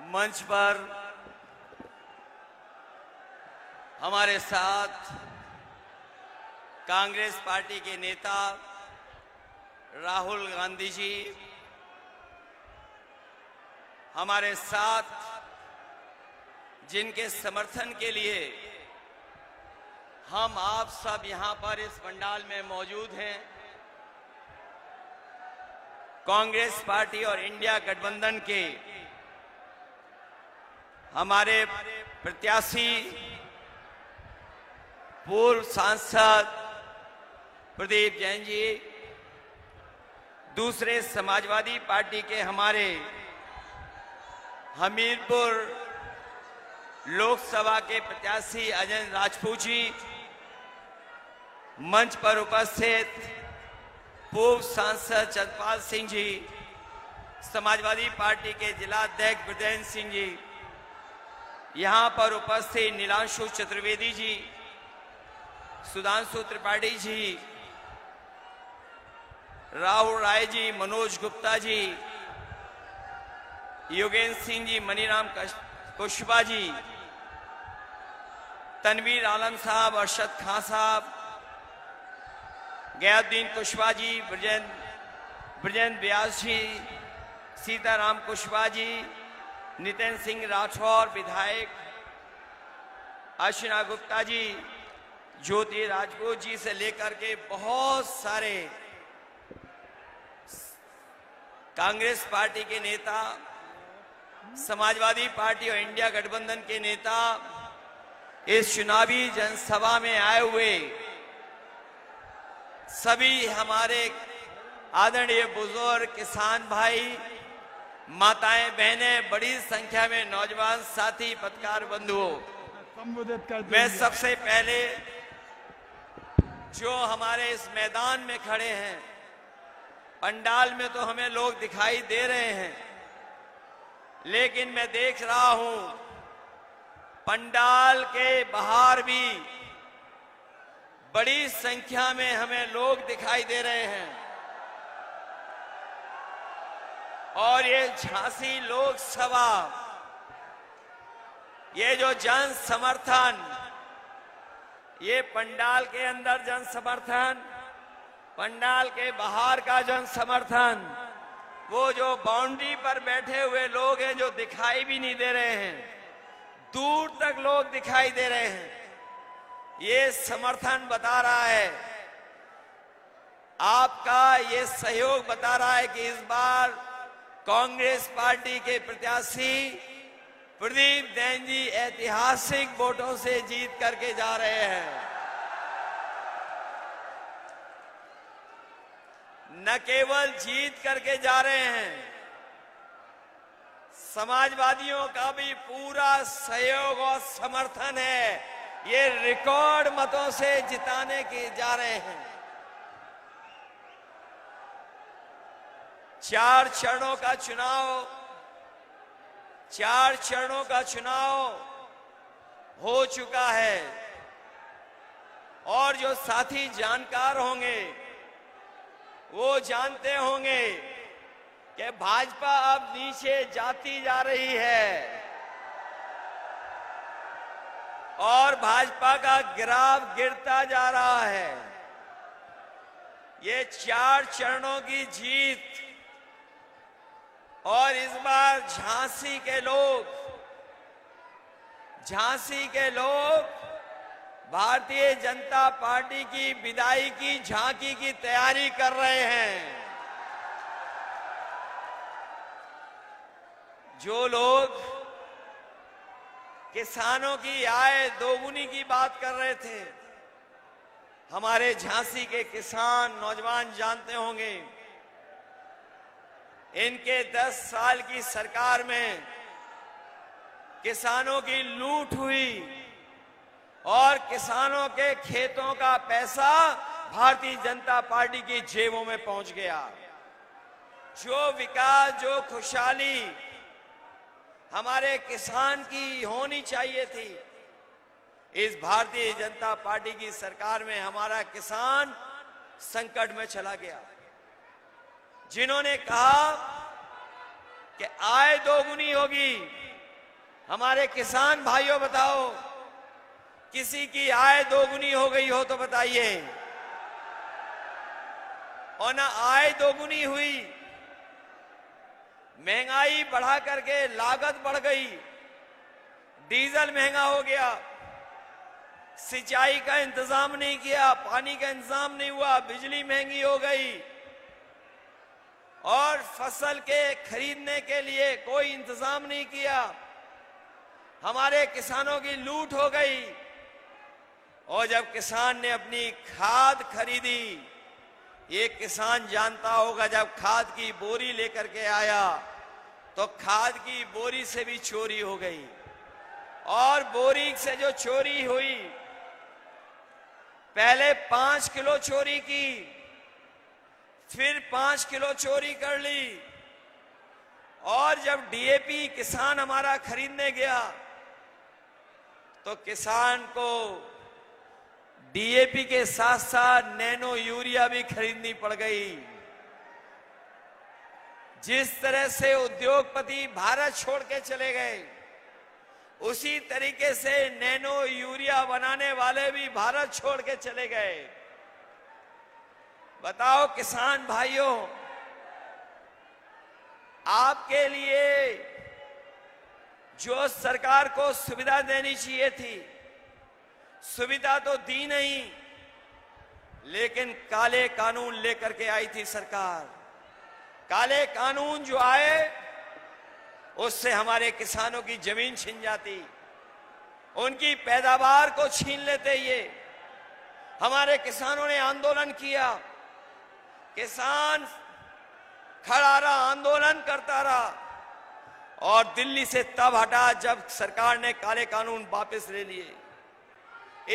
मंच पर हमारे साथ कांग्रेस पार्टी के नेता राहुल गांधी जी, हमारे साथ जिनके समर्थन के लिए हम आप सब यहां पर इस पंडाल में मौजूद हैं, कांग्रेस पार्टी और इंडिया गठबंधन के हमारे प्रत्याशी पूर्व सांसद प्रदीप जैन जी, दूसरे समाजवादी पार्टी के हमारे हमीरपुर लोकसभा के प्रत्याशी अजय राजपूत जी, मंच पर उपस्थित पूर्व सांसद चंद्रपाल सिंह जी, समाजवादी पार्टी के जिला अध्यक्ष ब्रजेंद्र सिंह जी, यहां पर उपस्थित नीलांशु चतुर्वेदी जी, सुधांशु त्रिपाठी जी, राहुल राय जी, मनोज गुप्ता जी, योगेंद्र सिंह जी, मनीराम कुशवाहा जी, तनवीर आलम साहब, अरशद खान साहब, गयाउद्दीन कुशवाहा जी, ब्रजेंद्र व्यास जी, सीताराम कुशवाहा जी, नितिन सिंह राठौर विधायक, अर्चना गुप्ता जी, ज्योति राजपूत जी से लेकर के बहुत सारे कांग्रेस पार्टी के नेता, समाजवादी पार्टी और इंडिया गठबंधन के नेता इस चुनावी जनसभा में आए हुए सभी हमारे आदरणीय बुजुर्ग, किसान भाई, माताएं, बहनें, बड़ी संख्या में नौजवान साथी, पत्रकार बंधुओं, संबोधित करते मैं सबसे पहले जो हमारे इस मैदान में खड़े हैं, पंडाल में तो हमें लोग दिखाई दे रहे हैं, लेकिन मैं देख रहा हूं पंडाल के बाहर भी बड़ी संख्या में हमें लोग दिखाई दे रहे हैं। और ये झांसी लोकसभा, ये जो जन समर्थन, ये पंडाल के अंदर जन समर्थन, पंडाल के बाहर का जन समर्थन, वो जो बाउंड्री पर बैठे हुए लोग हैं जो दिखाई भी नहीं दे रहे हैं, दूर तक लोग दिखाई दे रहे हैं, ये समर्थन बता रहा है, आपका ये सहयोग बता रहा है कि इस बार कांग्रेस पार्टी के प्रत्याशी प्रदीप जैन जी ऐतिहासिक वोटों से जीत करके जा रहे हैं। न केवल जीत करके जा रहे हैं, समाजवादियों का भी पूरा सहयोग और समर्थन है, ये रिकॉर्ड मतों से जिताने के जा रहे हैं। 4 चरणों का चुनाव हो चुका है और जो साथी जानकार होंगे वो जानते होंगे कि भाजपा अब नीचे जाती जा रही है और भाजपा का ग्राफ गिरता जा रहा है। ये 4 चरणों की जीत और इस बार झांसी के लोग भारतीय जनता पार्टी की विदाई की झांकी की तैयारी कर रहे हैं। जो लोग किसानों की आय दोगुनी की बात कर रहे थे, हमारे झांसी के किसान नौजवान जानते होंगे, इनके 10 साल की सरकार में किसानों की लूट हुई और किसानों के खेतों का पैसा भारतीय जनता पार्टी की जेबों में पहुंच गया। जो विकास, जो खुशहाली हमारे किसान की होनी चाहिए थी, इस भारतीय जनता पार्टी की सरकार में हमारा किसान संकट में चला गया। जिन्होंने कहा कि आय दोगुनी होगी, हमारे किसान भाइयों बताओ, किसी की आय दोगुनी हो गई हो तो बताइए, और ना आय दोगुनी हुई, महंगाई बढ़ा करके लागत बढ़ गई, डीजल महंगा हो गया, सिंचाई का इंतजाम नहीं किया, पानी का इंतजाम नहीं हुआ, बिजली महंगी हो गई, और फसल के खरीदने के लिए कोई इंतजाम नहीं किया, हमारे किसानों की लूट हो गई। और जब किसान ने अपनी खाद खरीदी, ये किसान जानता होगा, जब खाद की बोरी लेकर के आया तो खाद की बोरी से भी चोरी हो गई, और बोरी से जो चोरी हुई, पहले 5 किलो चोरी की, फिर 5 किलो चोरी कर ली, और जब डीएपी किसान हमारा खरीदने गया तो किसान को डीएपी के साथ साथ नैनो यूरिया भी खरीदनी पड़ गई। जिस तरह से उद्योगपति भारत छोड़ के चले गए, उसी तरीके से नैनो यूरिया बनाने वाले भी भारत छोड़ के चले गए। बताओ किसान भाइयों, आपके लिए जो सरकार को सुविधा देनी चाहिए थी, सुविधा तो दी नहीं, लेकिन काले कानून लेकर के आई थी सरकार। काले कानून जो आए, उससे हमारे किसानों की जमीन छिन जाती, उनकी पैदावार को छीन लेते। ये हमारे किसानों ने आंदोलन किया, किसान खड़ा रहा, आंदोलन करता रहा, और दिल्ली से तब हटा जब सरकार ने काले कानून वापस ले लिए।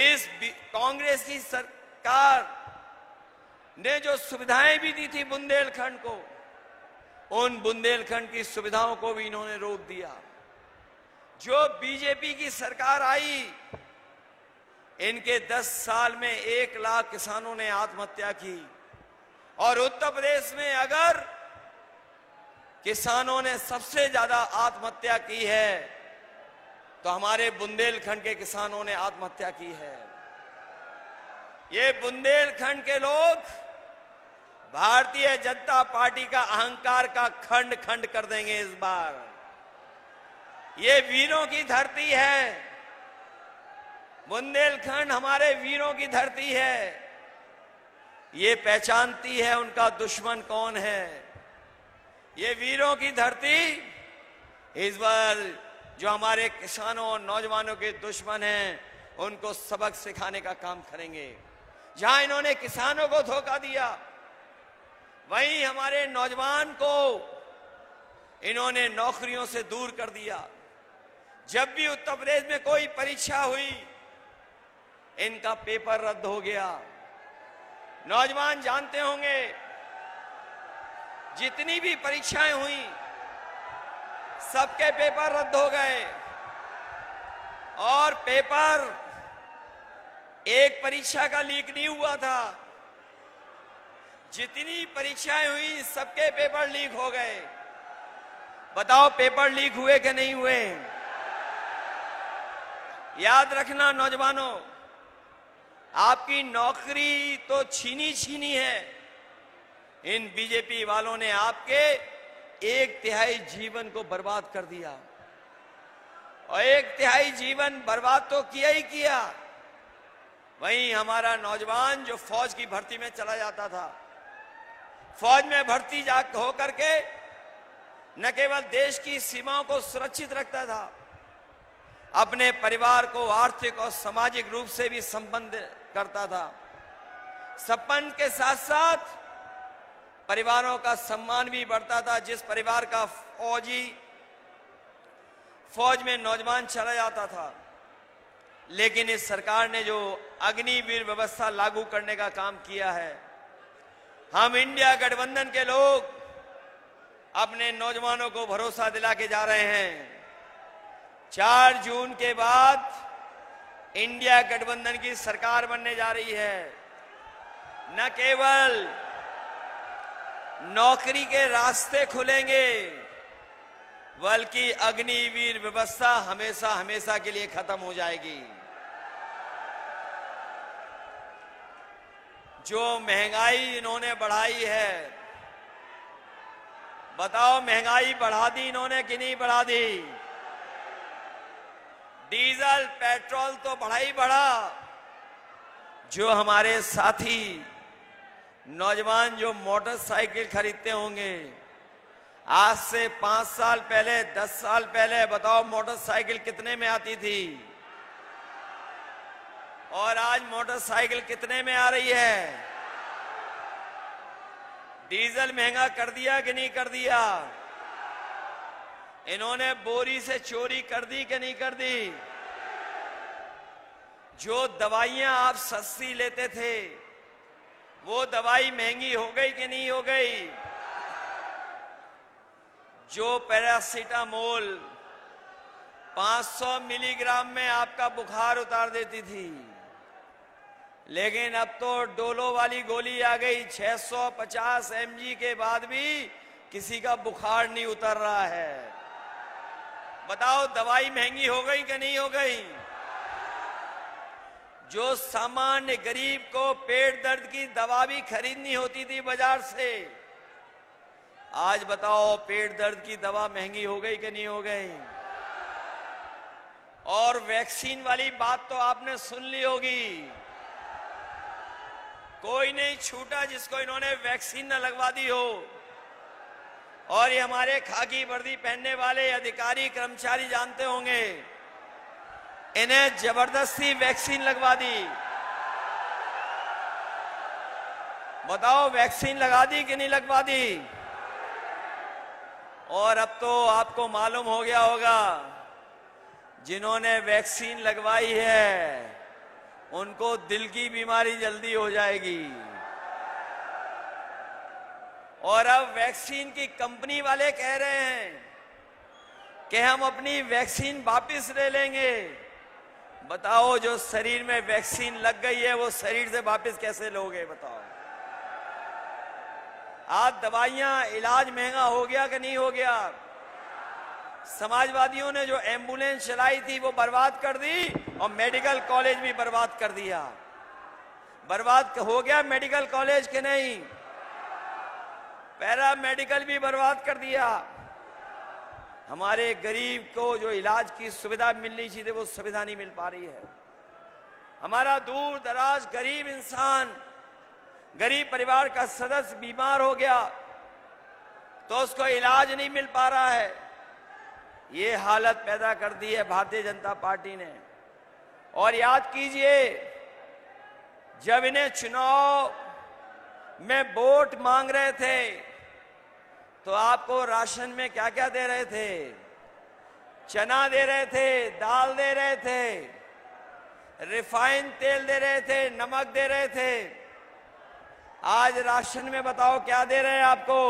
इस कांग्रेस की सरकार ने जो सुविधाएं भी दी थी बुंदेलखंड को, उन बुंदेलखंड की सुविधाओं को भी इन्होंने रोक दिया। जो बीजेपी की सरकार आई, इनके 10 साल में 1 लाख किसानों ने आत्महत्या की, और उत्तर प्रदेश में अगर किसानों ने सबसे ज्यादा आत्महत्या की है तो हमारे बुंदेलखंड के किसानों ने आत्महत्या की है। ये बुंदेलखंड के लोग भारतीय जनता पार्टी का अहंकार का खंड खंड कर देंगे इस बार। ये वीरों की धरती है, बुंदेलखंड हमारे वीरों की धरती है। ये पहचानती है उनका दुश्मन कौन है। ये वीरों की धरती इस बार जो हमारे किसानों और नौजवानों के दुश्मन हैं, उनको सबक सिखाने का काम करेंगे। जहां इन्होंने किसानों को धोखा दिया, वहीं हमारे नौजवान को इन्होंने नौकरियों से दूर कर दिया। जब भी उत्तर प्रदेश में कोई परीक्षा हुई, इनका पेपर रद्द हो गया। नौजवान जानते होंगे, जितनी भी परीक्षाएं हुई, सबके पेपर रद्द हो गए, और पेपर एक परीक्षा का लीक नहीं हुआ था। जितनी परीक्षाएं हुई, सबके पेपर लीक हो गए। बताओ पेपर लीक हुए कि नहीं हुए? याद रखना नौजवानों, आपकी नौकरी तो छीनी है। इन बीजेपी वालों ने आपके 1/3 जीवन को बर्बाद कर दिया, और 1/3 जीवन बर्बाद तो किया ही किया। वहीं हमारा नौजवान जो फौज की भर्ती में चला जाता था, फौज में भर्ती होकर के न केवल देश की सीमाओं को सुरक्षित रखता था, अपने परिवार को आर्थिक और सामाजिक रूप से भी संबंध करता था। सम्मान के साथ साथ परिवारों का सम्मान भी बढ़ता था। जिस परिवार का फौज में नौजवान चला जाता था, लेकिन इस सरकार ने जो अग्निवीर व्यवस्था लागू करने का काम किया है, हम इंडिया गठबंधन के लोग अपने नौजवानों को भरोसा दिला के जा रहे हैं। 4 जून के बाद इंडिया गठबंधन की सरकार बनने जा रही है। न केवल नौकरी के रास्ते खुलेंगे, बल्कि अग्निवीर व्यवस्था हमेशा हमेशा के लिए खत्म हो जाएगी। जो महंगाई इन्होंने बढ़ाई है, बताओ महंगाई बढ़ा दी इन्होंने कि नहीं बढ़ा दी? डीजल पेट्रोल तो बढ़ा ही बढ़ा। जो हमारे साथी नौजवान जो मोटरसाइकिल खरीदते होंगे, आज से 5 साल पहले 10 साल पहले बताओ मोटरसाइकिल कितने में आती थी और आज मोटरसाइकिल कितने में आ रही है? डीजल महंगा कर दिया कि नहीं कर दिया? इन्होंने बोरी से चोरी कर दी कि नहीं कर दी? जो दवाइयां आप सस्ती लेते थे वो दवाई महंगी हो गई कि नहीं हो गई? जो पैरासीटामोल 500 मिलीग्राम में आपका बुखार उतार देती थी, लेकिन अब तो डोलो वाली गोली आ गई। 650 mg के बाद भी किसी का बुखार नहीं उतर रहा है। बताओ दवाई महंगी हो गई कि नहीं हो गई? जो सामान्य गरीब को पेट दर्द की दवा भी खरीदनी होती थी बाजार से, आज बताओ पेट दर्द की दवा महंगी हो गई कि नहीं हो गई? और वैक्सीन वाली बात तो आपने सुन ली होगी। कोई नहीं छूटा जिसको इन्होंने वैक्सीन न लगवा दी हो। और ये हमारे खाकी वर्दी पहनने वाले अधिकारी कर्मचारी जानते होंगे, इन्हें जबरदस्ती वैक्सीन लगवा दी। बताओ वैक्सीन लगा दी कि नहीं लगवा दी? और अब तो आपको मालूम हो गया होगा, जिन्होंने वैक्सीन लगवाई है उनको दिल की बीमारी जल्दी हो जाएगी। और अब वैक्सीन की कंपनी वाले कह रहे हैं कि हम अपनी वैक्सीन वापस ले लेंगे। बताओ जो शरीर में वैक्सीन लग गई है वो शरीर से वापस कैसे लोगे? बताओ। आज दवाइयां, इलाज महंगा हो गया कि नहीं हो गया? समाजवादियों ने जो एम्बुलेंस चलाई थी वो बर्बाद कर दी और मेडिकल कॉलेज भी बर्बाद कर दिया। बर्बाद हो गया मेडिकल कॉलेज के नहीं, पैरा मेडिकल भी बर्बाद कर दिया। हमारे गरीब को जो इलाज की सुविधा मिलनी चाहिए वो सुविधा नहीं मिल पा रही है। हमारा दूर दराज गरीब इंसान, गरीब परिवार का सदस्य बीमार हो गया तो उसको इलाज नहीं मिल पा रहा है। ये हालत पैदा कर दी है भारतीय जनता पार्टी ने। और याद कीजिए, जब इन्हें चुनाव में वोट मांग रहे थे तो आपको राशन में क्या क्या दे रहे थे? चना दे रहे थे, दाल दे रहे थे, रिफाइंड तेल दे रहे थे, नमक दे रहे थे। आज राशन में बताओ क्या दे रहे हैं आपको?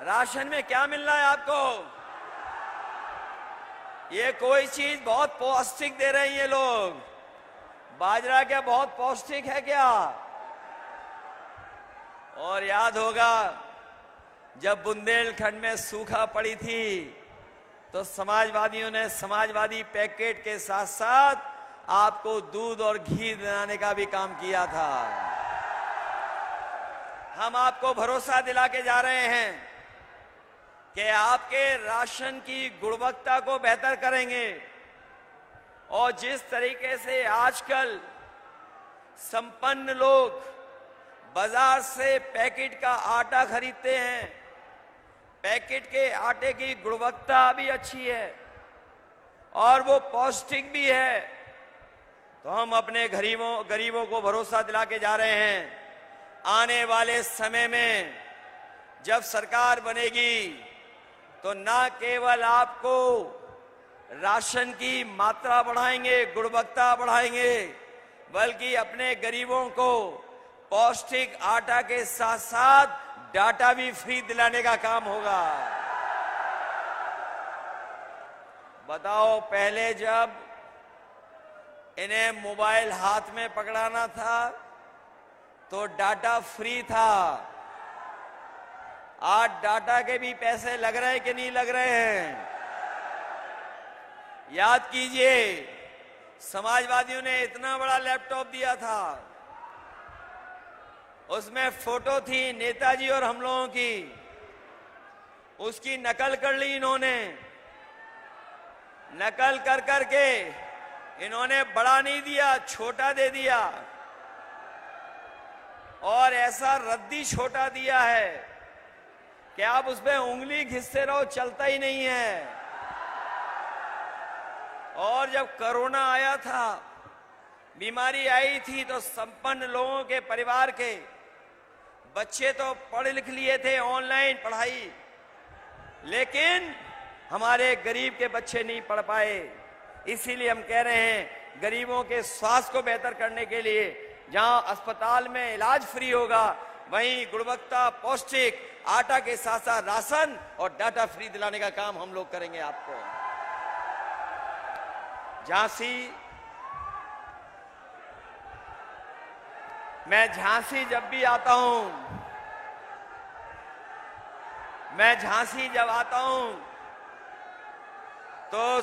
राशन में क्या मिल रहा है आपको? ये कोई चीज बहुत पौष्टिक दे रहे हैं ये लोग। बाजरा क्या बहुत पौष्टिक है क्या? और याद होगा जब बुंदेलखंड में सूखा पड़ी थी तो समाजवादियों ने समाजवादी पैकेट के साथ साथ आपको दूध और घी दिलाने का भी काम किया था। हम आपको भरोसा दिला के जा रहे हैं कि आपके राशन की गुणवत्ता को बेहतर करेंगे। और जिस तरीके से आजकल संपन्न लोग बाजार से पैकेट का आटा खरीदते हैं, पैकेट के आटे की गुणवत्ता भी अच्छी है और वो पौष्टिक भी है, तो हम अपने गरीबों को भरोसा दिला के जा रहे हैं। आने वाले समय में जब सरकार बनेगी तो ना केवल आपको राशन की मात्रा बढ़ाएंगे, गुणवत्ता बढ़ाएंगे, बल्कि अपने गरीबों को पौष्टिक आटा के साथ साथ डाटा भी फ्री दिलाने का काम होगा। बताओ पहले जब इन्हें मोबाइल हाथ में पकड़ाना था तो डाटा फ्री था। आज डाटा के भी पैसे लग रहे हैं कि नहीं लग रहे हैं? याद कीजिए, समाजवादियों ने इतना बड़ा लैपटॉप दिया था, उसमें फोटो थी नेताजी और हम लोगों की, उसकी नकल कर ली इन्होंने। नकल कर करके इन्होंने बड़ा नहीं दिया, छोटा दे दिया, और ऐसा रद्दी छोटा दिया है कि आप उसमें उंगली घिसते रहो, चलता ही नहीं है। और जब कोरोना आया था, बीमारी आई थी, तो संपन्न लोगों के परिवार के बच्चे तो पढ़ लिख लिए थे, ऑनलाइन पढ़ाई, लेकिन हमारे गरीब के बच्चे नहीं पढ़ पाए। इसीलिए हम कह रहे हैं, गरीबों के स्वास्थ्य को बेहतर करने के लिए जहां अस्पताल में इलाज फ्री होगा, वहीं गुणवत्ता पौष्टिक आटा के साथ साथ राशन और डाटा फ्री दिलाने का काम हम लोग करेंगे आपको। मैं झांसी जब भी आता हूं, मैं झांसी जब आता हूं तो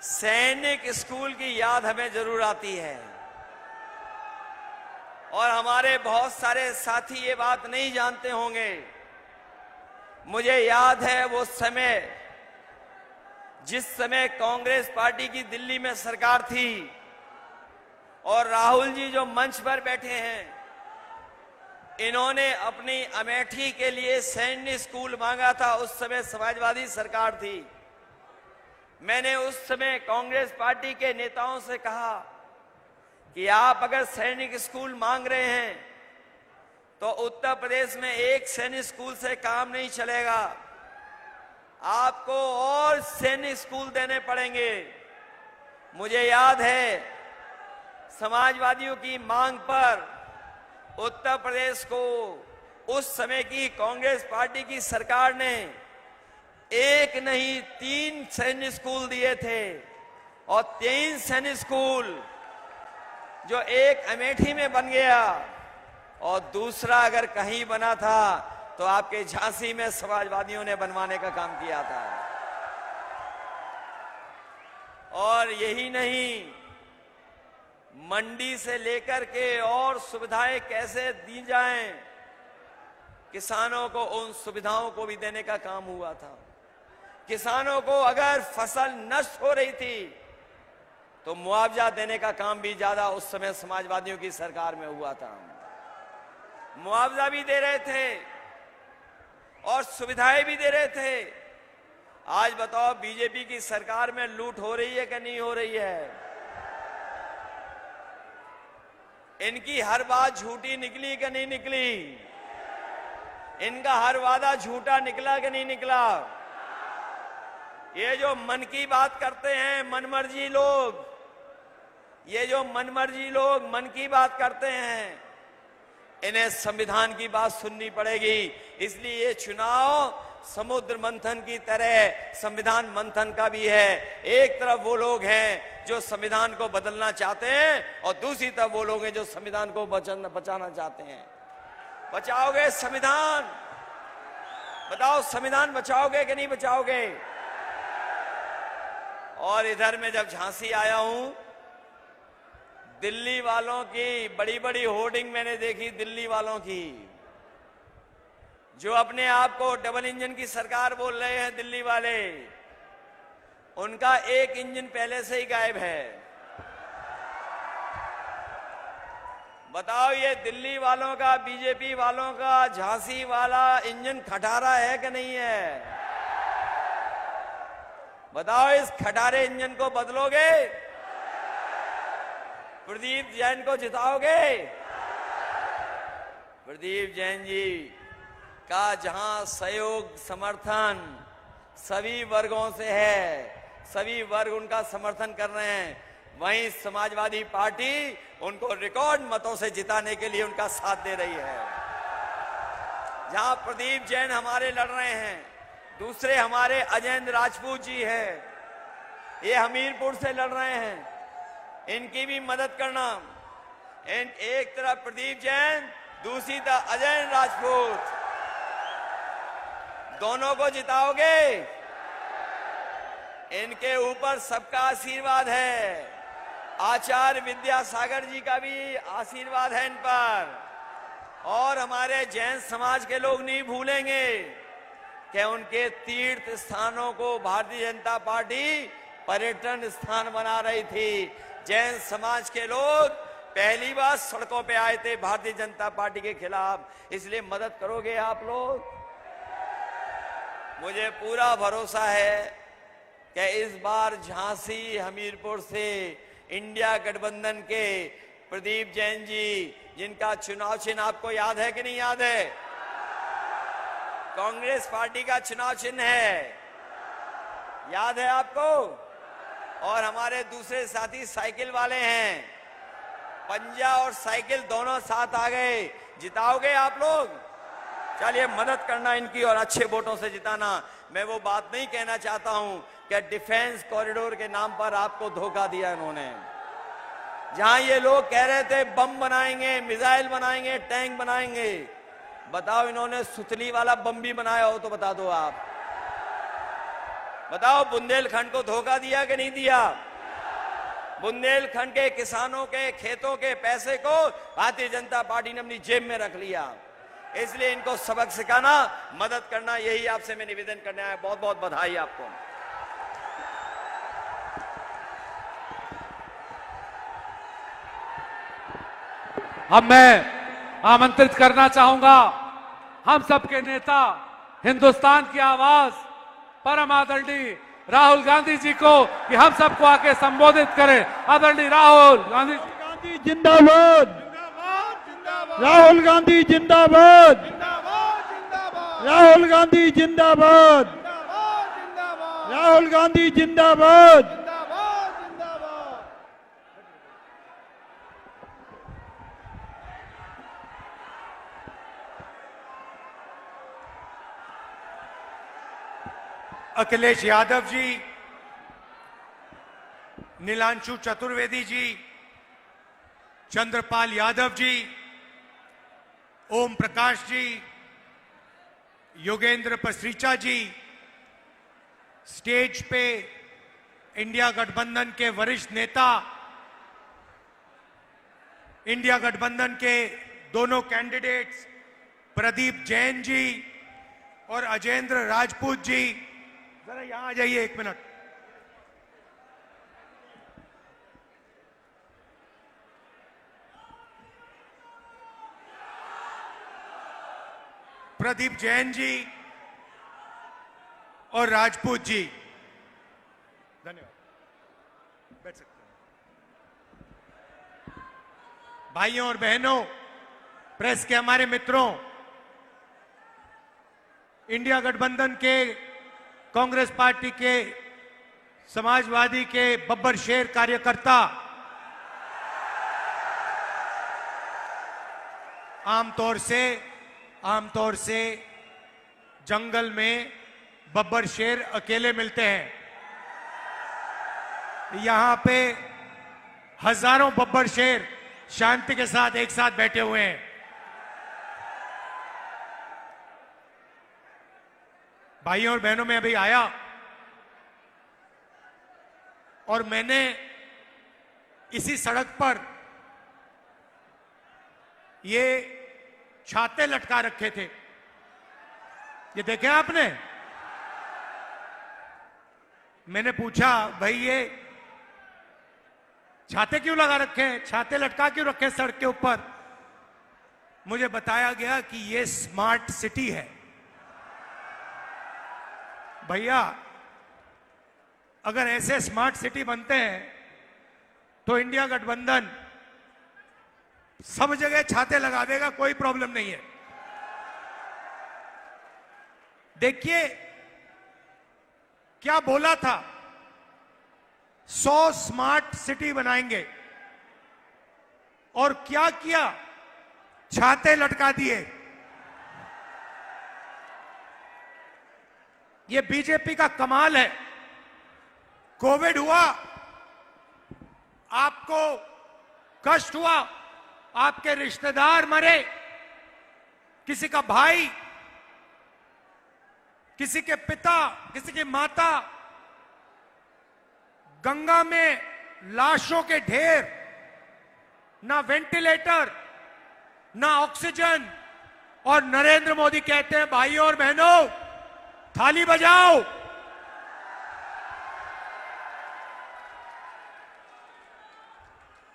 सैनिक स्कूल की याद हमें जरूर आती है। और हमारे बहुत सारे साथी ये बात नहीं जानते होंगे, मुझे याद है वो समय, जिस समय कांग्रेस पार्टी की दिल्ली में सरकार थी और राहुल जी जो मंच पर बैठे हैं, इन्होंने अपनी अमेठी के लिए सैन्य स्कूल मांगा था। उस समय समाजवादी सरकार थी। मैंने उस समय कांग्रेस पार्टी के नेताओं से कहा कि आप अगर सैनिक स्कूल मांग रहे हैं तो उत्तर प्रदेश में एक सैनिक स्कूल से काम नहीं चलेगा, आपको और सैनिक स्कूल देने पड़ेंगे। मुझे याद है, समाजवादियों की मांग पर उत्तर प्रदेश को उस समय की कांग्रेस पार्टी की सरकार ने एक नहीं 3 सैनिक स्कूल दिए थे। और 3 सैनिक स्कूल, जो एक अमेठी में बन गया और दूसरा अगर कहीं बना था तो आपके झांसी में समाजवादियों ने बनवाने का काम किया था। और यही नहीं, मंडी से लेकर के और सुविधाएं कैसे दी जाएं, किसानों को उन सुविधाओं को भी देने का काम हुआ था। किसानों को अगर फसल नष्ट हो रही थी तो मुआवजा देने का काम भी ज्यादा उस समय समाजवादियों की सरकार में हुआ था। मुआवजा भी दे रहे थे और सुविधाएं भी दे रहे थे। आज बताओ, बीजेपी की सरकार में लूट हो रही है कि नहीं हो रही है? इनकी हर बात झूठी निकली कि नहीं निकली? इनका हर वादा झूठा निकला कि नहीं निकला? ये जो मन की बात करते हैं, मनमर्जी लोग, ये जो मनमर्जी लोग मन की बात करते हैं, इन्हें संविधान की बात सुननी पड़ेगी। इसलिए ये चुनाव समुद्र मंथन की तरह संविधान मंथन का भी है। एक तरफ वो लोग हैं जो संविधान को बदलना चाहते हैं और दूसरी तरफ वो लोग हैं जो संविधान को बचाना चाहते हैं। बचाओगे संविधान? बताओ, संविधान बचाओगे कि नहीं बचाओगे? और इधर में जब झांसी आया हूं, दिल्ली वालों की बड़ी बड़ी होर्डिंग मैंने देखी, दिल्ली वालों की, जो अपने आप को डबल इंजन की सरकार बोल रहे हैं। दिल्ली वाले, उनका एक इंजन पहले से ही गायब है। बताओ, ये दिल्ली वालों का, बीजेपी वालों का झांसी वाला इंजन खटारा है कि नहीं है? बताओ, इस खटारे इंजन को बदलोगे? प्रदीप जैन को जिताओगे? प्रदीप जैन जी का जहां सहयोग समर्थन सभी वर्गों से है, सभी वर्ग उनका समर्थन कर रहे हैं, वहीं समाजवादी पार्टी उनको रिकॉर्ड मतों से जिताने के लिए उनका साथ दे रही है। जहां प्रदीप जैन हमारे लड़ रहे हैं, दूसरे हमारे अजयेंद्र राजपूत जी हैं, ये हमीरपुर से लड़ रहे हैं, इनकी भी मदद करना। एक तरफ प्रदीप जैन दूसरी तरफ अजय राजपूत। दोनों को जिताओगे? इनके ऊपर सबका आशीर्वाद है। आचार्य विद्यासागर जी का भी आशीर्वाद है इन पर। और हमारे जैन समाज के लोग नहीं भूलेंगे कि उनके तीर्थ स्थानों को भारतीय जनता पार्टी पर्यटन स्थान बना रही थी। जैन समाज के लोग पहली बार सड़कों पे आए थे भारतीय जनता पार्टी के खिलाफ। इसलिए मदद करोगे आप लोग? मुझे पूरा भरोसा है कि इस बार झांसी हमीरपुर से इंडिया गठबंधन के प्रदीप जैन जी, जिनका चुनाव चिन्ह आपको याद है कि नहीं याद है? कांग्रेस पार्टी का चुनाव चिन्ह है, याद है आपको? और हमारे दूसरे साथी साइकिल वाले हैं। पंजा और साइकिल दोनों साथ आ गए। जिताओगे आप लोग? चलिए मदद करना इनकी और अच्छे वोटों से जिताना। मैं वो बात नहीं कहना चाहता हूं कि डिफेंस कॉरिडोर के नाम पर आपको धोखा दिया इन्होंने। जहां ये लोग कह रहे थे बम बनाएंगे, मिसाइल बनाएंगे, टैंक बनाएंगे, बताओ इन्होंने सुतली वाला बम भी बनाया हो तो बता दो आप। बताओ बुंदेलखंड को धोखा दिया कि नहीं दिया? बुंदेलखंड के किसानों के खेतों के पैसे को भारतीय जनता पार्टी ने अपनी जेब में रख लिया। इसलिए इनको सबक सिखाना, मदद करना, यही आपसे मैं निवेदन करने आया। बहुत बहुत बधाई आपको। अब मैं आमंत्रित करना चाहूंगा हम सबके नेता, हिंदुस्तान की आवाज, परम आदरणीय राहुल गांधी जी को कि हम सबको आके संबोधित करें। आदरणीय राहुल गांधी जिंदाबाद, राहुल गांधी जिंदाबाद, राहुल गांधी जिंदाबाद, राहुल गांधी जिंदाबाद। अखिलेश यादव जी, नीलांशु चतुर्वेदी जी, चंद्रपाल यादव जी, ओम प्रकाश जी, योगेंद्र पसरीचा जी, स्टेज पे इंडिया गठबंधन के वरिष्ठ नेता, इंडिया गठबंधन के दोनों कैंडिडेट्स प्रदीप जैन जी और अजेंद्र राजपूत जी, जरा यहां आ जाइए एक मिनट। प्रदीप जैन जी और राजपूत जी, धन्यवाद। बैठ सकते हैं। भाइयों और बहनों, प्रेस के हमारे मित्रों, इंडिया गठबंधन के, कांग्रेस पार्टी के, समाजवादी के बब्बर शेर कार्यकर्ता आमतौर से जंगल में बब्बर शेर अकेले मिलते हैं। यहां पे हजारों बब्बर शेर शांति के साथ एक साथ बैठे हुए हैं। भाइयों और बहनों, मैं अभी आया और मैंने इसी सड़क पर ये छाते लटका रखे थे। ये देखे आपने? मैंने पूछा, भाई ये छाते क्यों लगा रखे हैं, छाते लटका क्यों रखे हैं सड़क के ऊपर? मुझे बताया गया कि ये स्मार्ट सिटी है। भैया, अगर ऐसे स्मार्ट सिटी बनते हैं तो इंडिया गठबंधन सब जगह छाते लगा देगा, कोई प्रॉब्लम नहीं है। देखिए क्या बोला था, 100 स्मार्ट सिटी बनाएंगे, और क्या किया? छाते लटका दिए। ये बीजेपी का कमाल है। कोविड हुआ, आपको कष्ट हुआ, आपके रिश्तेदार मरे, किसी का भाई, किसी के पिता, किसी की माता गंगा में लाशों के ढेर, ना वेंटिलेटर, ना ऑक्सीजन, और नरेंद्र मोदी कहते हैं भाइयों और बहनों थाली बजाओ।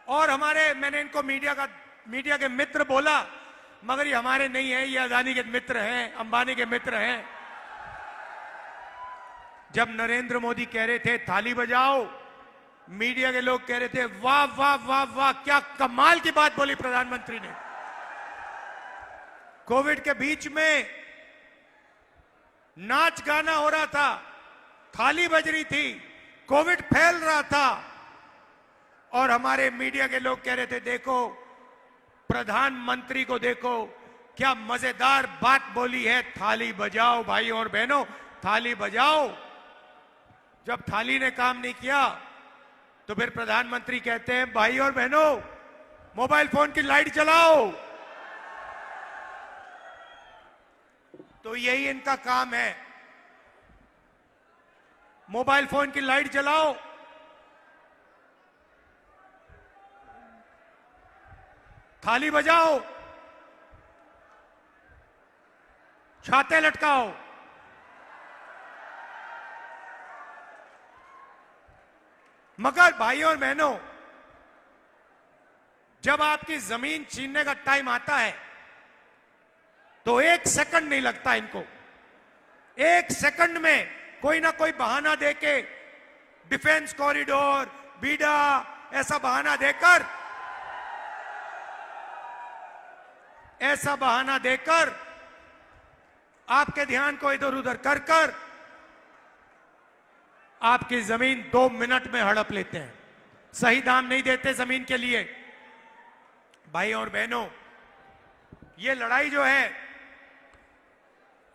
और मैंने इनको मीडिया के मित्र बोला, मगर ये हमारे नहीं है, ये अदानी के मित्र हैं, अंबानी के मित्र हैं। जब नरेंद्र मोदी कह रहे थे थाली बजाओ, मीडिया के लोग कह रहे थे वाह वाह वाह वाह, क्या कमाल की बात बोली प्रधानमंत्री ने। कोविड के बीच में नाच गाना हो रहा था, थाली बज रही थी, कोविड फैल रहा था, और हमारे मीडिया के लोग कह रहे थे देखो प्रधानमंत्री को, देखो क्या मजेदार बात बोली है, थाली बजाओ भाइयों और बहनों, थाली बजाओ। जब थाली ने काम नहीं किया तो फिर प्रधानमंत्री कहते हैं भाई और बहनों मोबाइल फोन की लाइट जलाओ। तो यही इनका काम है, मोबाइल फोन की लाइट जलाओ, थाली बजाओ, छाते लटकाओ। मगर भाइयों और बहनों, जब आपकी जमीन छीनने का टाइम आता है तो 1 सेकंड नहीं लगता इनको। 1 सेकंड में कोई ना कोई बहाना देके, डिफेंस कॉरिडोर, बीडा, ऐसा बहाना देकर आपके ध्यान को इधर उधर कर आपकी जमीन 2 मिनट में हड़प लेते हैं। सही दाम नहीं देते जमीन के लिए। भाई और बहनों, ये लड़ाई जो है,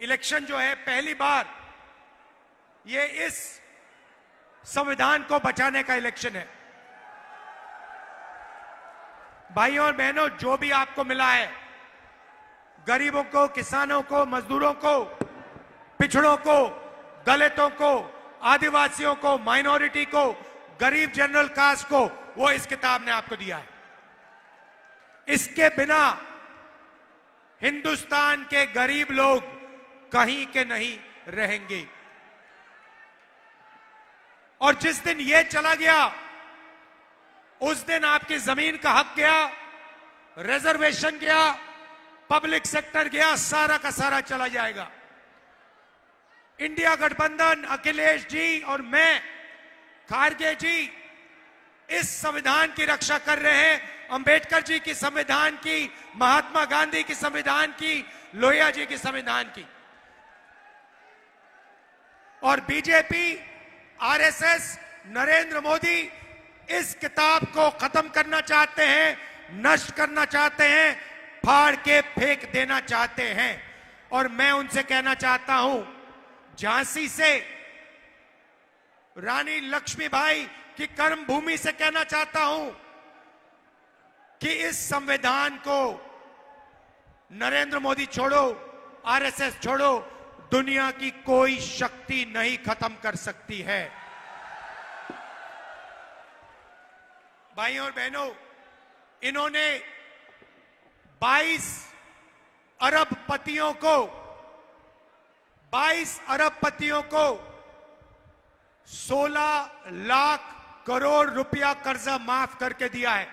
इलेक्शन जो है, पहली बार ये इस संविधान को बचाने का इलेक्शन है। भाइयों और बहनों, जो भी आपको मिला है, गरीबों को, किसानों को, मजदूरों को, पिछड़ों को, दलितों को, आदिवासियों को, माइनॉरिटी को, गरीब जनरल कास्ट को, वो इस किताब ने आपको दिया है। इसके बिना हिंदुस्तान के गरीब लोग कहीं के नहीं रहेंगे। और जिस दिन ये चला गया, उस दिन आपकी जमीन का हक गया, रिजर्वेशन गया, पब्लिक सेक्टर गया, सारा का सारा चला जाएगा। इंडिया गठबंधन, अखिलेश जी और मैं, खारगे जी, इस संविधान की रक्षा कर रहे हैं। अंबेडकर जी की संविधान की, महात्मा गांधी की संविधान की, लोहिया जी की संविधान की। और बीजेपी, आरएसएस, नरेंद्र मोदी इस किताब को खत्म करना चाहते हैं, नष्ट करना चाहते हैं, फाड़ के फेंक देना चाहते हैं। और मैं उनसे कहना चाहता हूं, झांसी से रानी लक्ष्मीबाई की कर्म भूमि से कहना चाहता हूं कि इस संविधान को नरेंद्र मोदी छोड़ो, आरएसएस छोड़ो, दुनिया की कोई शक्ति नहीं खत्म कर सकती है। भाइयों और बहनों, इन्होंने 22 अरबपतियों को 16 लाख करोड़ रुपया कर्जा माफ करके दिया है।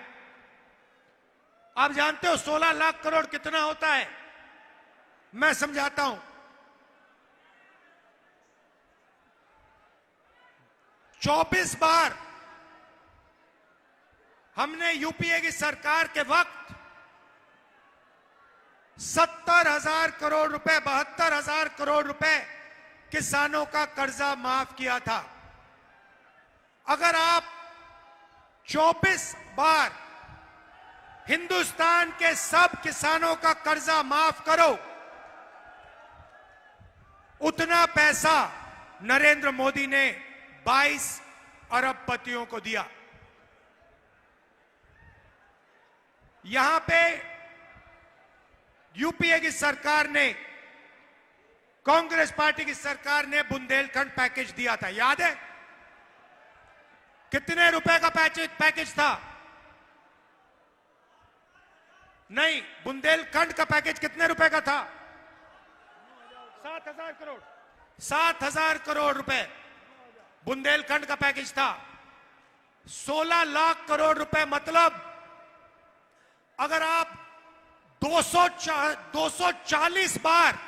आप जानते हो 16 लाख करोड़ कितना होता है? मैं समझाता हूं। 24 बार हमने यूपीए की सरकार के वक्त 70,000 करोड़ रुपए, 72,000 करोड़ रुपए किसानों का कर्जा माफ किया था। अगर आप 24 बार हिंदुस्तान के सब किसानों का कर्जा माफ करो, उतना पैसा नरेंद्र मोदी ने 22 अरबपतियों को दिया। यहां पे यूपीए की सरकार ने, कांग्रेस पार्टी की सरकार ने बुंदेलखंड पैकेज दिया था, याद है? कितने रुपए का पैकेज था? नहीं, बुंदेलखंड का पैकेज कितने रुपए का था? 7,000 करोड़। 7,000 करोड़ रुपए बुंदेलखंड का पैकेज था। 16 लाख करोड़ रुपए, मतलब अगर आप 240 बार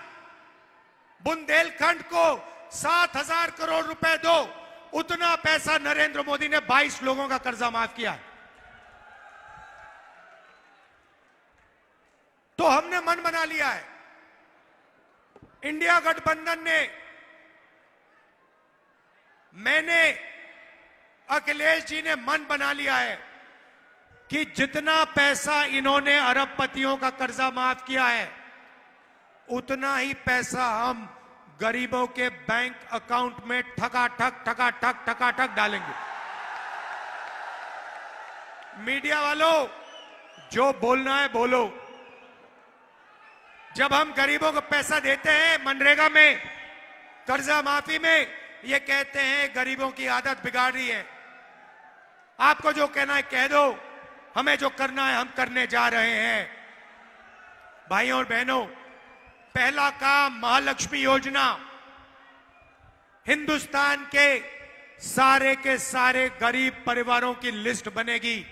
बुंदेलखंड को 7,000 करोड़ रुपए दो, उतना पैसा नरेंद्र मोदी ने 22 लोगों का कर्जा माफ किया है। तो हमने मन बना लिया है, इंडिया गठबंधन ने, मैंने, अखिलेश जी ने मन बना लिया है कि जितना पैसा इन्होंने अरबपतियों का कर्जा माफ किया है, उतना ही पैसा हम गरीबों के बैंक अकाउंट में ठकाठक डालेंगे। मीडिया वालों, जो बोलना है बोलो। जब हम गरीबों को पैसा देते हैं मनरेगा में, कर्जा माफी में, ये कहते हैं गरीबों की आदत बिगाड़ रही है। आपको जो कहना है कह दो, हमें जो करना है हम करने जा रहे हैं। भाइयों और बहनों, पहला काम महालक्ष्मी योजना, हिंदुस्तान के सारे गरीब परिवारों की लिस्ट बनेगी।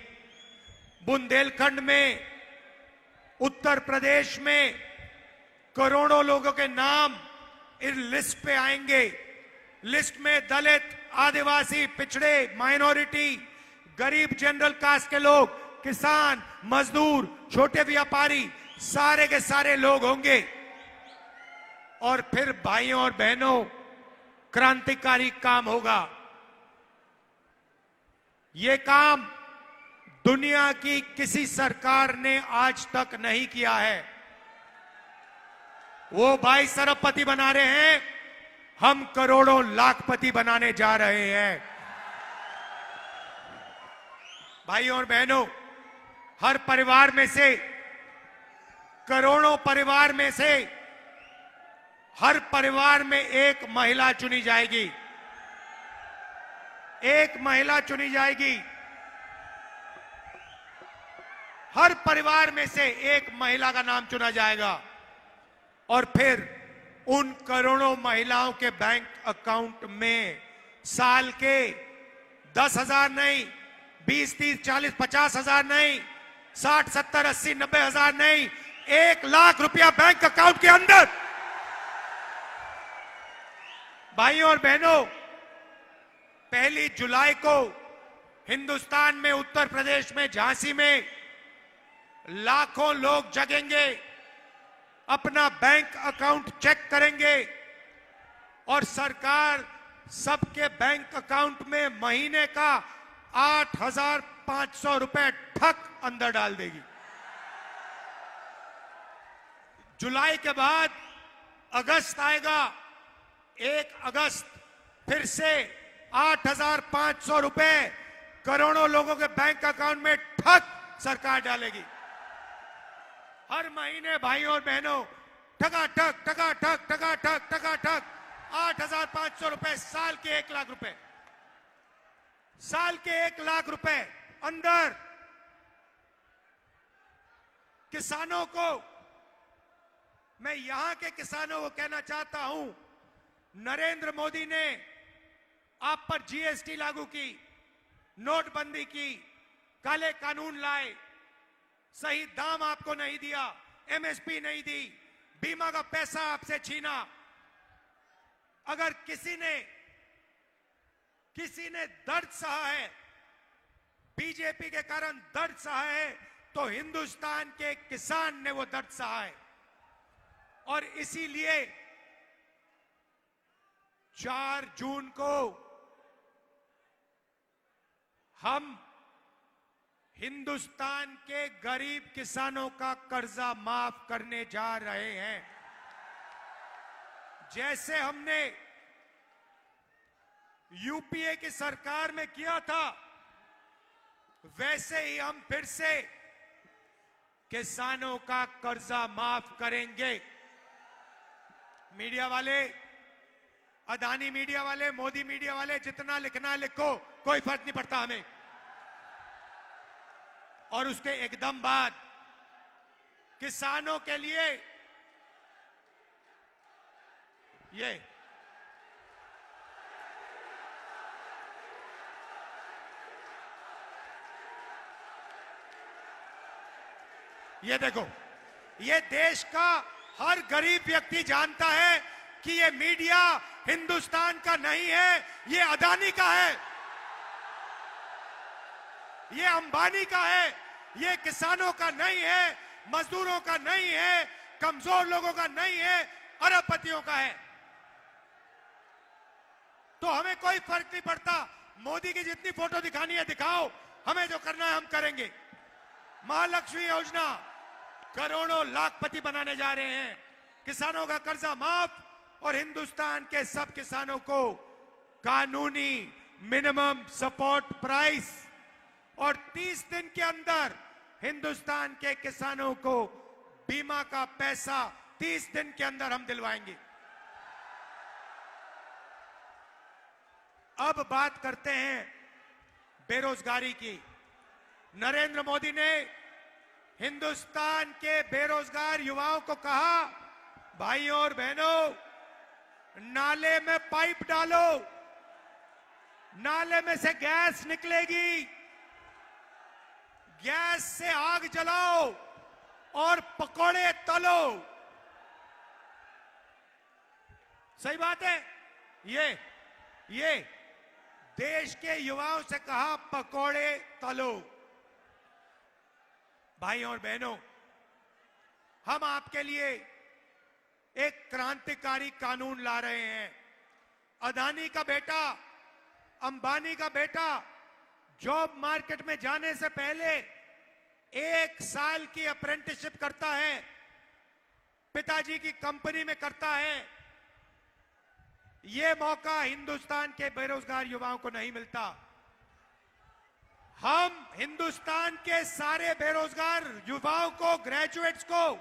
बुंदेलखंड में, उत्तर प्रदेश में करोड़ों लोगों के नाम इस लिस्ट पे आएंगे। लिस्ट में दलित, आदिवासी, पिछड़े, माइनॉरिटी, गरीब, जनरल कास्ट के लोग, किसान, मजदूर, छोटे व्यापारी, सारे के सारे लोग होंगे। और फिर भाइयों और बहनों, क्रांतिकारी काम होगा। यह काम दुनिया की किसी सरकार ने आज तक नहीं किया है। वो भाई सरबपति बना रहे हैं, हम करोड़ों लाखपति बनाने जा रहे हैं। भाइयों और बहनों, हर परिवार में से, करोड़ों परिवार में से, हर परिवार में एक महिला चुनी जाएगी। एक महिला चुनी जाएगी। हर परिवार में से एक महिला का नाम चुना जाएगा। और फिर उन करोड़ों महिलाओं के बैंक अकाउंट में साल के 10,000 नहीं, 20, 30, 40, 50,000 नहीं, 60, 70, 80, 90,000 नहीं, 1 लाख रुपया बैंक अकाउंट के अंदर। भाइयों और बहनों, 1 जुलाई को हिंदुस्तान में, उत्तर प्रदेश में, झांसी में लाखों लोग जगेंगे, अपना बैंक अकाउंट चेक करेंगे और सरकार सबके बैंक अकाउंट में महीने का 8,500 रुपए ठक अंदर डाल देगी। जुलाई के बाद अगस्त आएगा, 1 अगस्त फिर से 8,500 रुपए करोड़ों लोगों के बैंक अकाउंट में ठक सरकार डालेगी। हर महीने भाइयों और बहनों, ठकाठक 8,500 रुपए, साल के 1 लाख रुपए, साल के 1 लाख रुपए अंदर। किसानों को, मैं यहां के किसानों को कहना चाहता हूं, नरेंद्र मोदी ने आप पर जीएसटी लागू की, नोटबंदी की, काले कानून लाए, सही दाम आपको नहीं दिया, एमएसपी नहीं दी, बीमा का पैसा आपसे छीना। अगर किसी ने दर्द सहा है, बीजेपी के कारण दर्द सहा है, तो हिंदुस्तान के किसान ने वो दर्द सहा है। और इसीलिए 4 जून को हम हिंदुस्तान के गरीब किसानों का कर्जा माफ करने जा रहे हैं। जैसे हमने यूपीए की सरकार में किया था, वैसे ही हम फिर से किसानों का कर्जा माफ करेंगे। मीडिया वाले, अदानी मीडिया वाले, मोदी मीडिया वाले, जितना लिखना है लिखो, कोई फर्क नहीं पड़ता हमें। और उसके एकदम बाद किसानों के लिए ये देखो, ये देश का हर गरीब व्यक्ति जानता है कि ये मीडिया हिंदुस्तान का नहीं है, ये अदानी का है, ये अंबानी का है, ये किसानों का नहीं है, मजदूरों का नहीं है, कमजोर लोगों का नहीं है, अरबपतियों का है। तो हमें कोई फर्क नहीं पड़ता, मोदी की जितनी फोटो दिखानी है दिखाओ, हमें जो करना है हम करेंगे। महालक्ष्मी योजना करोड़ों लाखपति बनाने जा रहे हैं, किसानों का कर्जा माफ और हिंदुस्तान के सब किसानों को कानूनी मिनिमम सपोर्ट प्राइस, और 30 दिन के अंदर हिंदुस्तान के किसानों को बीमा का पैसा 30 दिन के अंदर हम दिलवाएंगे। अब बात करते हैं बेरोजगारी की। नरेंद्र मोदी ने हिंदुस्तान के बेरोजगार युवाओं को कहा, भाइयों और बहनों, नाले में पाइप डालो, नाले में से गैस निकलेगी, गैस से आग जलाओ और पकोड़े तलो। सही बात है, ये देश के युवाओं से कहा, पकोड़े तलो। भाइयों और बहनों, हम आपके लिए एक क्रांतिकारी कानून ला रहे हैं। अदानी का बेटा, अंबानी का बेटा जॉब मार्केट में जाने से पहले 1 साल की अप्रेंटिसशिप करता है, पिताजी की कंपनी में करता है। यह मौका हिंदुस्तान के बेरोजगार युवाओं को नहीं मिलता। हम हिंदुस्तान के सारे बेरोजगार युवाओं को, ग्रेजुएट्स को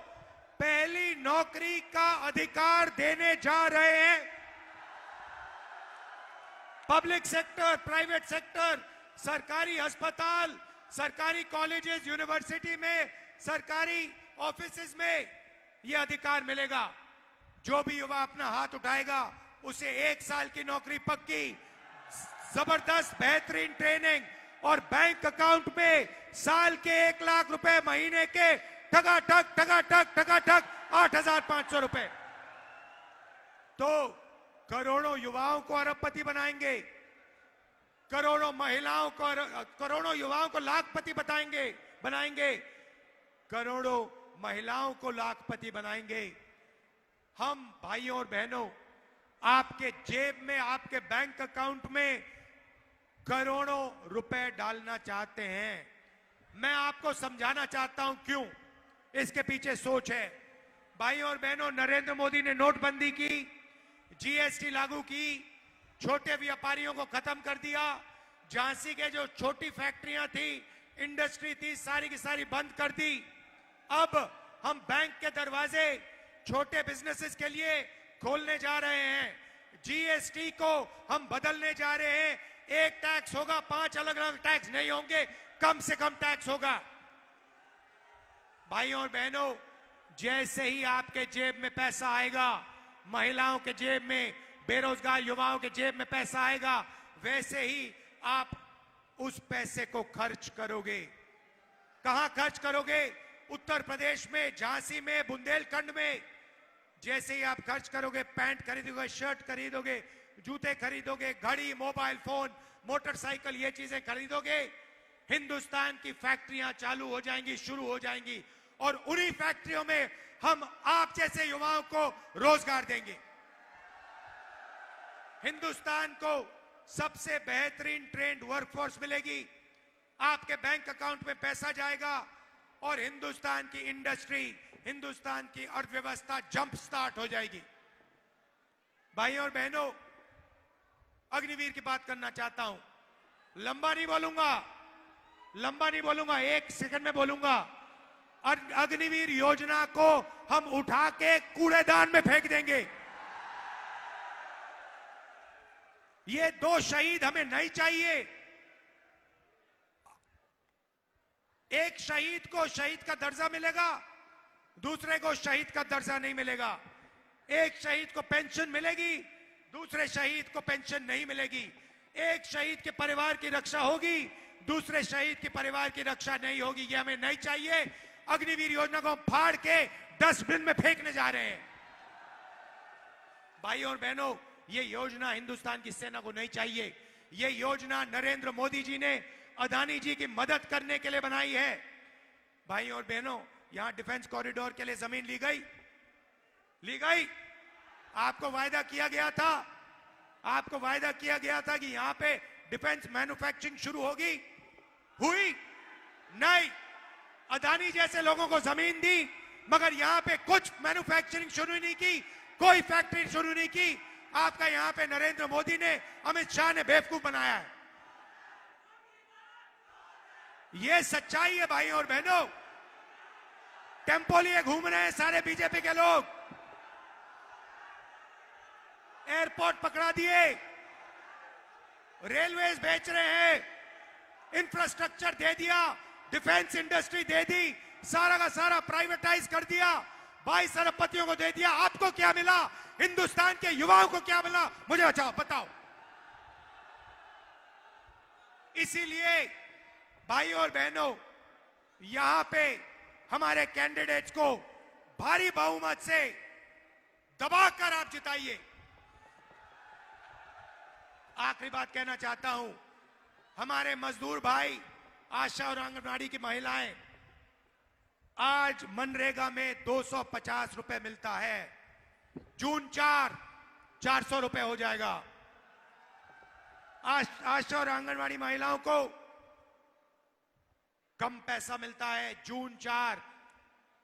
पहली नौकरी का अधिकार देने जा रहे हैं। पब्लिक सेक्टर, प्राइवेट सेक्टर, सरकारी अस्पताल, सरकारी कॉलेजेस, यूनिवर्सिटी में, सरकारी ऑफिसेज में यह अधिकार मिलेगा। जो भी युवा अपना हाथ उठाएगा उसे 1 साल की नौकरी पक्की, जबरदस्त बेहतरीन ट्रेनिंग और बैंक अकाउंट में साल के 1 लाख रुपए, महीने के ठगाठक 8,500 रुपए। तो करोड़ों युवाओं को अरबपति बनाएंगे, करोड़ों युवाओं को लाखपति बनाएंगे, करोड़ों महिलाओं को लाखपति बनाएंगे। हम भाइयों और बहनों, आपके जेब में, आपके बैंक अकाउंट में करोड़ों रुपए डालना चाहते हैं। मैं आपको समझाना चाहता हूं क्यों इसके पीछे सोच है। भाइयों और बहनों, नरेंद्र मोदी ने नोटबंदी की, जीएसटी लागू की, छोटे व्यापारियों को खत्म कर दिया, झांसी के जो छोटी फैक्ट्रियां थी, इंडस्ट्री थी, सारी की सारी बंद कर दी। अब हम बैंक के दरवाजे छोटे बिजनेसेस के लिए खोलने जा रहे हैं। जीएसटी को हम बदलने जा रहे हैं। एक टैक्स होगा, 5 अलग अलग टैक्स नहीं होंगे, कम से कम टैक्स होगा। भाइयों और बहनों, जैसे ही आपके जेब में पैसा आएगा, महिलाओं के जेब में, बेरोजगार युवाओं के जेब में पैसा आएगा, वैसे ही आप उस पैसे को खर्च करोगे। कहां खर्च करोगे? उत्तर प्रदेश में, झांसी में, बुंदेलखंड में। जैसे ही आप खर्च करोगे, पैंट खरीदोगे, शर्ट खरीदोगे, जूते खरीदोगे, घड़ी, मोबाइल फोन, मोटरसाइकिल, ये चीजें खरीदोगे, हिंदुस्तान की फैक्ट्रियां चालू हो जाएंगी, शुरू हो जाएंगी, और उन्हीं फैक्ट्रियों में हम आप जैसे युवाओं को रोजगार देंगे। हिंदुस्तान को सबसे बेहतरीन ट्रेंड वर्कफोर्स मिलेगी, आपके बैंक अकाउंट में पैसा जाएगा और हिंदुस्तान की इंडस्ट्री, हिंदुस्तान की अर्थव्यवस्था जंप स्टार्ट हो जाएगी। भाइयों और बहनों, अग्निवीर की बात करना चाहता हूं। लंबा नहीं बोलूंगा, 1 सेकंड में बोलूंगा। और अग्निवीर योजना को हम उठा के कूड़ेदान में फेंक देंगे। ये दो शहीद हमें नहीं चाहिए। एक शहीद को शहीद का दर्जा मिलेगा, दूसरे को शहीद का दर्जा नहीं मिलेगा। एक शहीद को पेंशन मिलेगी, दूसरे शहीद को पेंशन नहीं मिलेगी। एक शहीद के परिवार की रक्षा होगी, दूसरे शहीद के परिवार की रक्षा नहीं होगी। ये हमें नहीं चाहिए। अग्निवीर योजना को हम फाड़ के डस्टबिन में फेंकने जा रहे हैं। भाई और बहनों, ये योजना हिंदुस्तान की सेना को नहीं चाहिए। ये योजना नरेंद्र मोदी जी ने अदानी जी की मदद करने के लिए बनाई है। भाई और बहनों, यहां डिफेंस कॉरिडोर के लिए जमीन ली गई। आपको वायदा किया गया था कि यहां पे डिफेंस मैन्युफैक्चरिंग शुरू होगी, हुई नहीं। अदानी जैसे लोगों को जमीन दी, मगर यहां पे कुछ मैन्युफैक्चरिंग शुरू नहीं की, कोई फैक्ट्री शुरू नहीं की। आपका यहां पे नरेंद्र मोदी ने, अमित शाह ने बेवकूफ बनाया है। ये सच्चाई है भाई और बहनों। टेम्पो लिए घूम रहे हैं सारे बीजेपी के लोग। एयरपोर्ट पकड़ा दिए, रेलवेज बेच रहे हैं, इंफ्रास्ट्रक्चर दे दिया, डिफेंस इंडस्ट्री दे दी, सारा का सारा प्राइवेटाइज कर दिया, 22 अरबपतियों को दे दिया। आपको क्या मिला? हिंदुस्तान के युवाओं को क्या मिला? मुझे बताओ। इसीलिए भाई और बहनों, यहां पे हमारे कैंडिडेट्स को भारी बहुमत से दबाकर आप जिताइए। आखिरी बात कहना चाहता हूं, हमारे मजदूर भाई, आशा और आंगनबाड़ी की महिलाएं, आज मनरेगा में 250 रुपए मिलता है। जून 400 रुपए हो जाएगा। आशा और आंगनबाड़ी महिलाओं को कम पैसा मिलता है। जून 4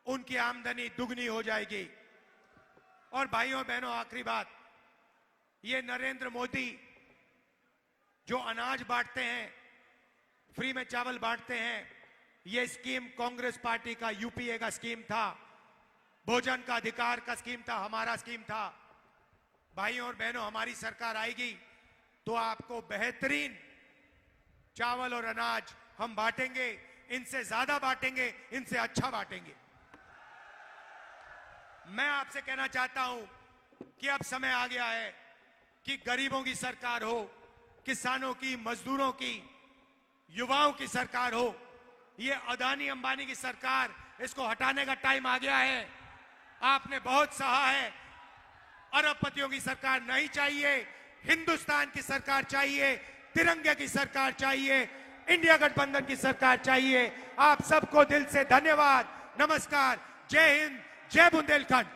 उनकी आमदनी दुगनी हो जाएगी। और भाइयों और बहनों, आखिरी बात, ये नरेंद्र मोदी जो अनाज बांटते हैं, फ्री में चावल बांटते हैं, ये स्कीम कांग्रेस पार्टी का, यूपीए का स्कीम था। भोजन का अधिकार का स्कीम था, हमारा स्कीम था। भाइयों और बहनों, हमारी सरकार आएगी तो आपको बेहतरीन चावल और अनाज हम बांटेंगे। इनसे ज्यादा बांटेंगे, इनसे अच्छा बांटेंगे। मैं आपसे कहना चाहता हूं कि अब समय आ गया है कि गरीबों की सरकार हो, किसानों की, मजदूरों की, युवाओं की सरकार हो। ये अदानी अंबानी की सरकार, इसको हटाने का टाइम आ गया है। आपने बहुत सहा है। अरबपतियों की सरकार नहीं चाहिए, हिंदुस्तान की सरकार चाहिए, तिरंगे की सरकार चाहिए, इंडिया गठबंधन की सरकार चाहिए। आप सबको दिल से धन्यवाद, नमस्कार, जय हिंद, जय बुंदेलखंड।